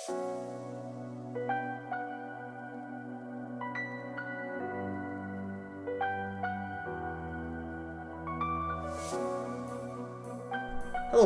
Hello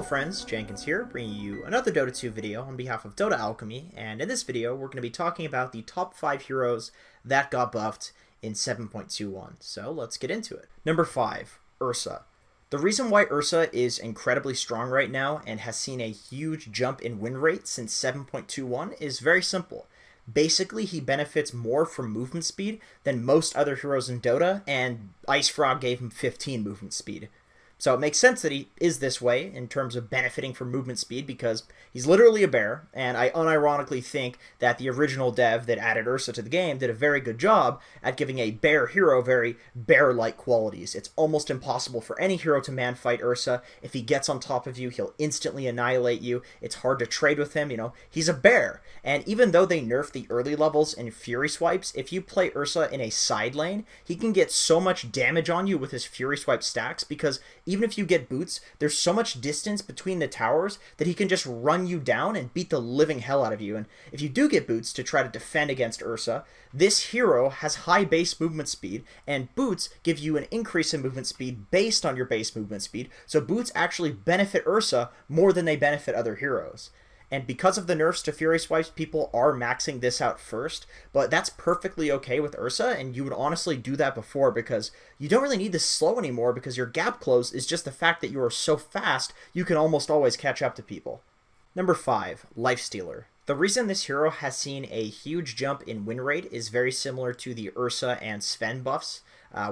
friends, Jenkins here, bringing you another Dota 2 video on behalf of Dota Alchemy, and in this video we're going to be talking about the top 5 heroes that got buffed in 7.21, so let's get into it. Number 5, Ursa. The reason why Ursa is incredibly strong right now and has seen a huge jump in win rate since 7.21 is very simple. Basically, he benefits more from movement speed than most other heroes in Dota, and Ice Frog gave him 15 movement speed. So it makes sense that he is this way in terms of benefiting from movement speed because he's literally a bear, and I unironically think that the original dev that added Ursa to the game did a very good job at giving a bear hero very bear-like qualities. It's almost impossible for any hero to man-fight Ursa. If he gets on top of you, he'll instantly annihilate you. It's hard to trade with him, he's a bear. And even though they nerfed the early levels in Fury Swipes, if you play Ursa in a side lane, he can get so much damage on you with his Fury Swipe stacks because even if you get boots, there's so much distance between the towers that he can just run you down and beat the living hell out of you. And if you do get boots to try to defend against Ursa, this hero has high base movement speed, and boots give you an increase in movement speed based on your base movement speed, so boots actually benefit Ursa more than they benefit other heroes. And because of the nerfs to Fury Swipes, people are maxing this out first, but that's perfectly okay with Ursa, and you would honestly do that before because you don't really need to slow anymore because your gap close is just the fact that you are so fast, you can almost always catch up to people. Number 5, Lifestealer. The reason this hero has seen a huge jump in win rate is very similar to the Ursa and Sven buffs.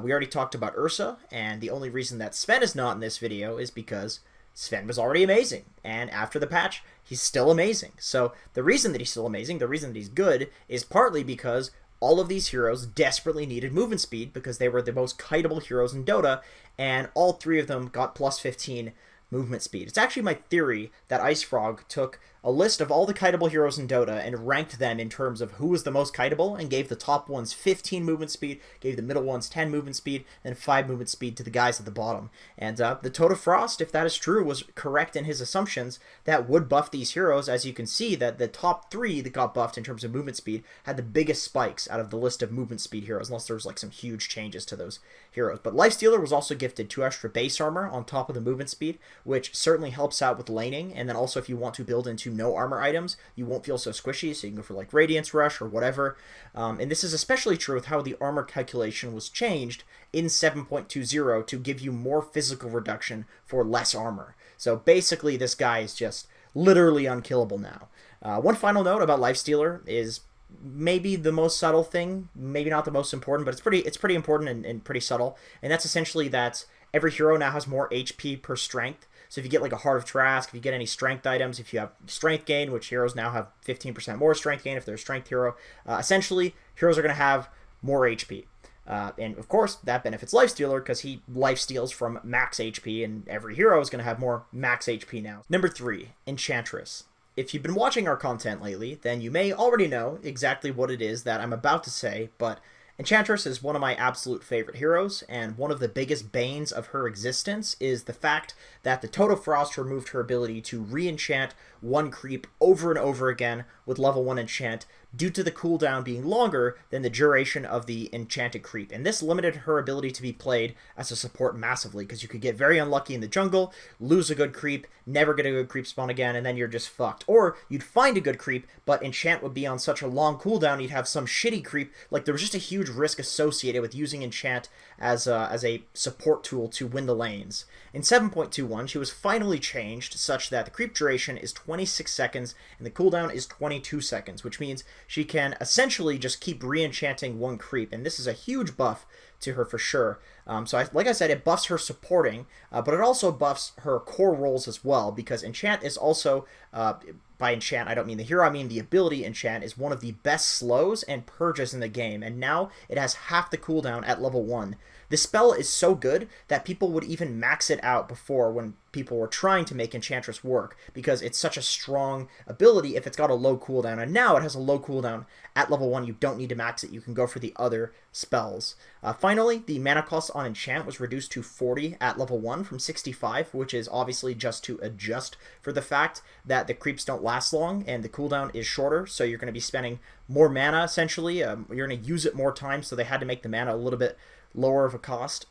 We already talked about Ursa, and the only reason that Sven is not in this video is because Sven was already amazing, and after the patch, he's still amazing. So the reason that he's still amazing, the reason that he's good, is partly because all of these heroes desperately needed movement speed because they were the most kiteable heroes in Dota, and all 3 of them got plus 15 movement speed. It's actually my theory that Ice Frog took a list of all the kiteable heroes in Dota and ranked them in terms of who was the most kiteable and gave the top ones 15 movement speed, gave the middle ones 10 movement speed, and 5 movement speed to the guys at the bottom. And the Toad of Frost, if that is true, was correct in his assumptions. That would buff these heroes. As you can see, that the top 3 that got buffed in terms of movement speed had the biggest spikes out of the list of movement speed heroes, unless there was like some huge changes to those heroes. But Lifestealer was also gifted 2 extra base armor on top of the movement speed, which certainly helps out with laning. And then also if you want to build into no armor items, you won't feel so squishy, so you can go for like Radiance Rush or whatever. And this is especially true with how the armor calculation was changed in 7.20 to give you more physical reduction for less armor. So basically this guy is just literally unkillable now. One final note about Lifestealer is maybe the most subtle thing, maybe not the most important, but it's pretty important and pretty subtle, and that's essentially that every hero now has more HP per strength. So if you get like a Heart of Trask, if you get any strength items, if you have strength gain, which heroes now have 15% more strength gain if they're a strength hero, essentially heroes are going to have more HP. And of course, that benefits Lifestealer because he lifesteals from max HP, and every hero is going to have more max HP now. Number 3, Enchantress. If you've been watching our content lately, then you may already know exactly what it is that I'm about to say, but Enchantress is one of my absolute favorite heroes, and one of the biggest banes of her existence is the fact that the Toad of Frost removed her ability to re-enchant one creep over and over again with level 1 enchant due to the cooldown being longer than the duration of the enchanted creep. And this limited her ability to be played as a support massively, because you could get very unlucky in the jungle, lose a good creep, never get a good creep spawn again, and then you're just fucked. Or you'd find a good creep, but enchant would be on such a long cooldown, you'd have some shitty creep. Like, there was just a huge risk associated with using enchant as a support tool to win the lanes. In 7.21, she was finally changed such that the creep duration is 26 seconds and the cooldown is 22 seconds, which means she can essentially just keep re-enchanting one creep, and this is a huge buff to her for sure. Like I said, it buffs her supporting, but it also buffs her core roles as well, because enchant is also, by enchant I don't mean the hero, I mean the ability enchant is one of the best slows and purges in the game, and now it has half the cooldown at level 1. This spell is so good that people would even max it out before when people were trying to make Enchantress work, because it's such a strong ability if it's got a low cooldown, and now it has a low cooldown at level 1. You don't need to max it, you can go for the other spells. Finally, the mana cost on Enchant was reduced to 40 at level 1 from 65, which is obviously just to adjust for the fact that the creeps don't last long and the cooldown is shorter, so you're going to be spending more mana essentially. You're going to use it more times, so they had to make the mana a little bit lower of a cost.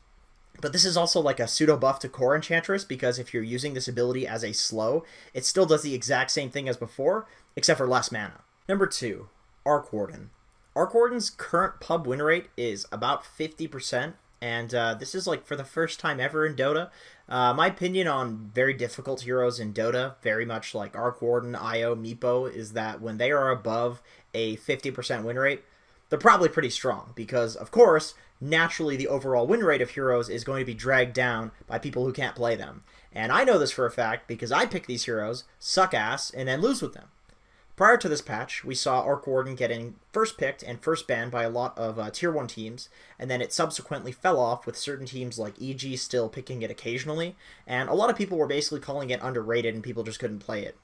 But this is also like a pseudo buff to core Enchantress, because if you're using this ability as a slow, it still does the exact same thing as before, except for less mana. Number 2, Warden. Warden's current pub win rate is about 50%, and this is like for the first time ever in Dota. My opinion on very difficult heroes in Dota, very much like Warden, Io, Meepo, is that when they are above a 50% win rate, they're probably pretty strong, because, of course, naturally the overall win rate of heroes is going to be dragged down by people who can't play them. And I know this for a fact because I pick these heroes, suck ass, and then lose with them. Prior to this patch, we saw Warden getting first picked and first banned by a lot of Tier 1 teams, and then it subsequently fell off with certain teams like EG still picking it occasionally, and a lot of people were basically calling it underrated and people just couldn't play it.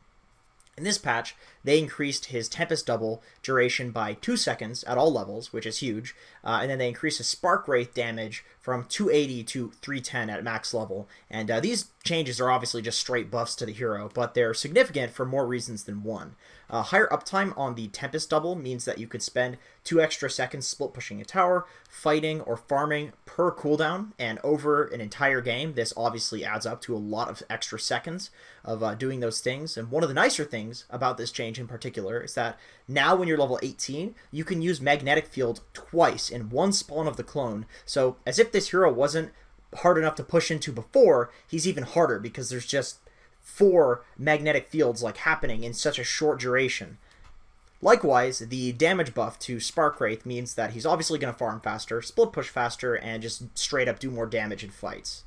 In this patch, they increased his Tempest double duration by 2 seconds at all levels, which is huge, and then they increased his Spark Wraith damage from 280 to 310 at max level, and these changes are obviously just straight buffs to the hero, but they're significant for more reasons than one. Higher uptime on the Tempest double means that you could spend 2 extra seconds split pushing a tower, fighting, or farming per cooldown, and over an entire game, this obviously adds up to a lot of extra seconds of doing those things. And one of the nicer things about this change in particular is that now when you're level 18, you can use Magnetic Field twice in one spawn of the clone, so as if this hero wasn't hard enough to push into before, he's even harder because there's just 4 magnetic fields like happening in such a short duration. Likewise, the damage buff to Spark Wraith means that he's obviously going to farm faster, split push faster, and just straight up do more damage in fights.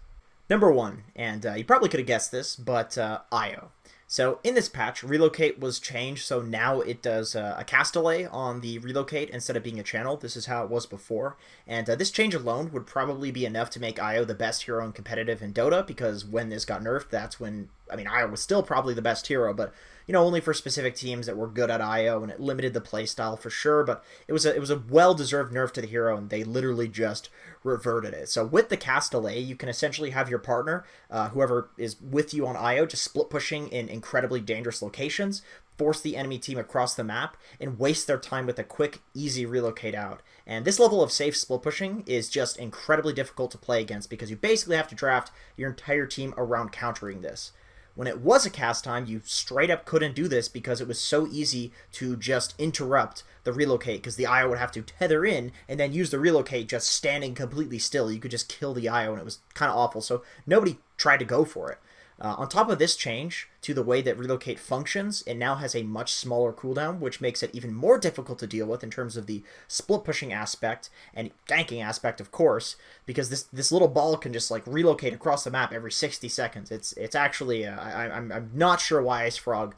Number 1, and you probably could have guessed this, but Io. So in this patch, Relocate was changed, so now it does a cast delay on the Relocate instead of being a channel. This is how it was before, and this change alone would probably be enough to make Io the best hero in competitive in Dota, because when this got nerfed, that's when, I mean, Io was still probably the best hero, but, you know, only for specific teams that were good at Io, and it limited the playstyle for sure, but it was a well-deserved nerf to the hero, and they literally just reverted it. So with the cast delay, you can essentially have your partner, whoever is with you on Io, just split pushing in incredibly dangerous locations, force the enemy team across the map, and waste their time with a quick, easy relocate out. And this level of safe split pushing is just incredibly difficult to play against, because you basically have to draft your entire team around countering this. When it was a cast time, you straight up couldn't do this because it was so easy to just interrupt the relocate, because the Io would have to tether in and then use the relocate just standing completely still. You could just kill the Io, and it was kind of awful, so nobody tried to go for it. On top of this change to the way that Relocate functions, it now has a much smaller cooldown, which makes it even more difficult to deal with in terms of the split pushing aspect and ganking aspect, of course, because this little ball can just like relocate across the map every 60 seconds. It's actually I'm not sure why Ice Frog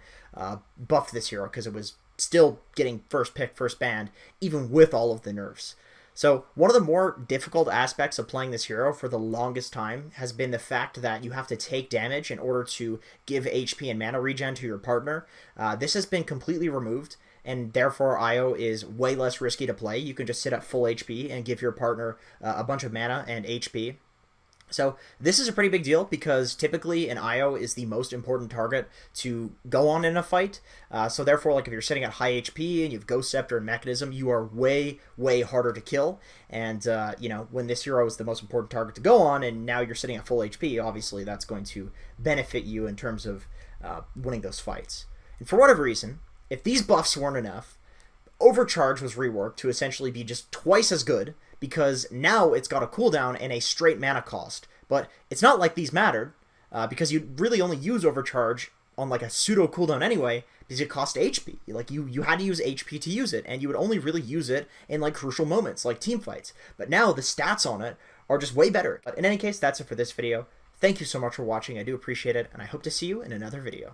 buffed this hero, because it was still getting first pick, first banned, even with all of the nerfs. So one of the more difficult aspects of playing this hero for the longest time has been the fact that you have to take damage in order to give HP and mana regen to your partner. This has been completely removed, and therefore Io is way less risky to play. You can just sit at full HP and give your partner a bunch of mana and HP. So this is a pretty big deal, because typically an Io is the most important target to go on in a fight. So therefore, like if you're sitting at high HP and you have Ghost Scepter and Mechanism, you are way, way harder to kill. And, you know, when this hero is the most important target to go on and now you're sitting at full HP, obviously that's going to benefit you in terms of winning those fights. And for whatever reason, if these buffs weren't enough, Overcharge was reworked to essentially be just twice as good, because now it's got a cooldown and a straight mana cost. But it's not like these mattered, because you really only use Overcharge on like a pseudo cooldown anyway, because it cost HP. Like you had to use HP to use it, and you would only really use it in like crucial moments, like team fights. But now the stats on it are just way better. But in any case, that's it for this video. Thank you so much for watching. I do appreciate it, and I hope to see you in another video.